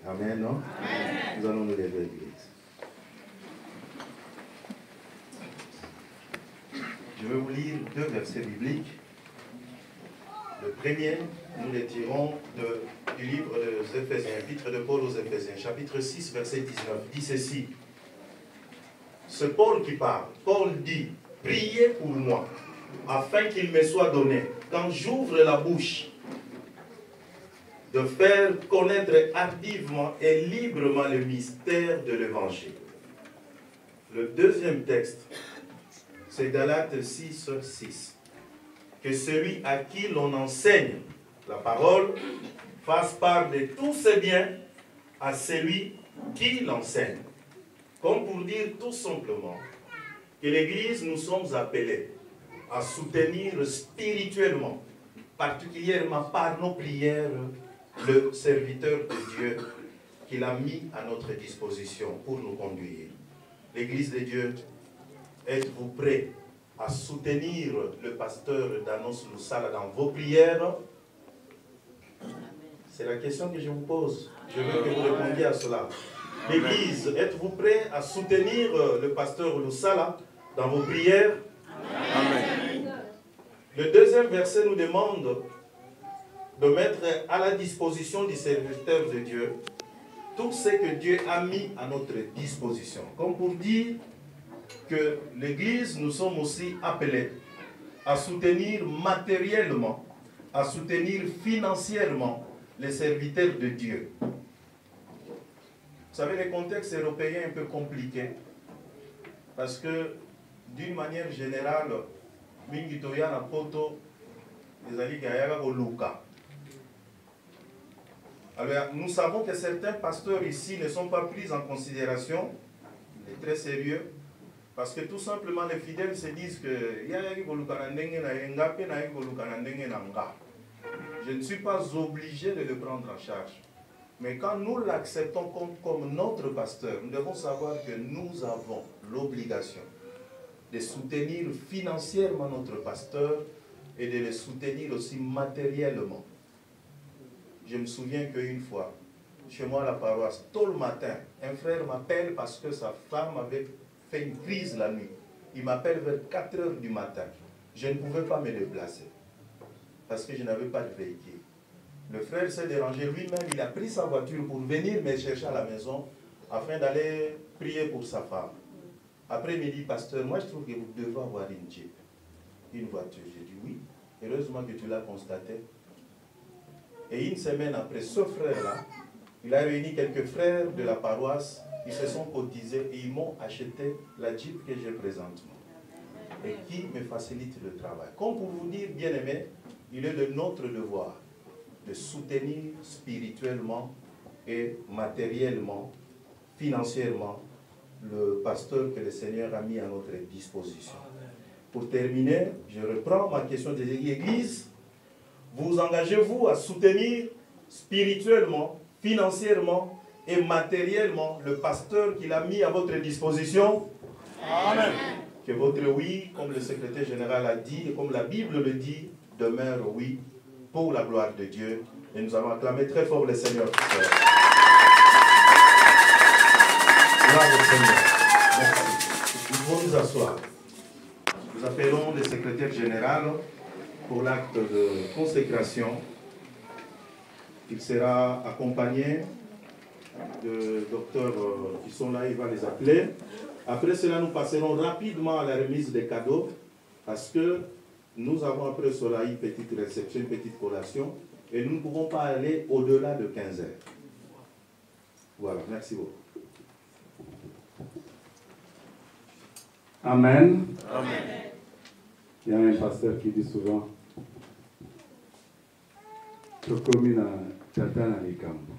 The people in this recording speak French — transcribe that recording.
Amen, non? Amen. Nous allons nous lever, l'église. Je vais vous lire 2 versets bibliques. Le premier, nous les tirons du livre des Éphésiens, épître de Paul aux Éphésiens, chapitre 6, verset 19, dit ceci. C'est Paul qui parle. Paul dit, priez pour moi, afin qu'il me soit donné, quand j'ouvre la bouche, de faire connaître hardiment et librement le mystère de l'Évangile. Le deuxième texte, c'est Galates 6, 6. Que celui à qui l'on enseigne la parole fasse part de tous ses biens à celui qui l'enseigne. Comme pour dire tout simplement que l'Église, nous sommes appelés à soutenir spirituellement, particulièrement par nos prières, le serviteur de Dieu qu'il a mis à notre disposition pour nous conduire. L'Église de Dieu, êtes-vous prêts à soutenir le pasteur Danos Lusala dans vos prières? C'est la question que je vous pose. Je veux que vous répondiez à cela. L'Église, êtes-vous prêts à soutenir le pasteur Lusala dans vos prières? Amen. Le deuxième verset nous demande de mettre à la disposition du serviteur de Dieu tout ce que Dieu a mis à notre disposition. Comme pour dire que l'Église, nous sommes aussi appelés à soutenir matériellement, à soutenir financièrement les serviteurs de Dieu. Vous savez, le contexte européen est un peu compliqué parce que, d'une manière générale, Mingitoya na poto, les alliés Gayaga au Luka. Alors, nous savons que certains pasteurs ici ne sont pas pris en considération, c'est très sérieux, parce que tout simplement les fidèles se disent que je ne suis pas obligé de le prendre en charge. Mais quand nous l'acceptons comme notre pasteur, nous devons savoir que nous avons l'obligation de soutenir financièrement notre pasteur et de le soutenir aussi matériellement. Je me souviens qu'une fois, chez moi à la paroisse, tôt le matin, un frère m'appelle parce que sa femme avait fait une crise la nuit. Il m'appelle vers 4 heures du matin. Je ne pouvais pas me déplacer parce que je n'avais pas de véhicule. Le frère s'est dérangé lui-même, il a pris sa voiture pour venir me chercher à la maison afin d'aller prier pour sa femme. Après, il me dit, pasteur, moi je trouve que vous devez avoir une Jeep, une voiture. J'ai dit oui, heureusement que tu l'as constaté. Et une semaine après, ce frère-là, il a réuni quelques frères de la paroisse, ils se sont cotisés et ils m'ont acheté la Jeep que j'ai présentement et qui me facilite le travail. Comme pour vous dire, bien aimé, il est de notre devoir de soutenir spirituellement et matériellement, financièrement, le pasteur que le Seigneur a mis à notre disposition. Pour terminer, je reprends ma question des églises. Vous engagez-vous à soutenir spirituellement, financièrement et matériellement le pasteur qu'il a mis à votre disposition? Amen. Que votre oui, comme le secrétaire général a dit, et comme la Bible le dit, demeure oui pour la gloire de Dieu. Et nous allons acclamer très fort le Seigneur. Gloire au Seigneur. Merci. Nous pouvons nous asseoir. Nous appelons le secrétaire général pour l'acte de consécration. Il sera accompagné de docteurs qui sont là, il va les appeler. Après cela, nous passerons rapidement à la remise des cadeaux parce que nous avons après cela une petite réception, une petite collation et nous ne pouvons pas aller au-delà de 15 heures. Voilà, merci beaucoup. Amen. Amen. Il y a un pasteur qui dit souvent Tokomina Tatana Likambo.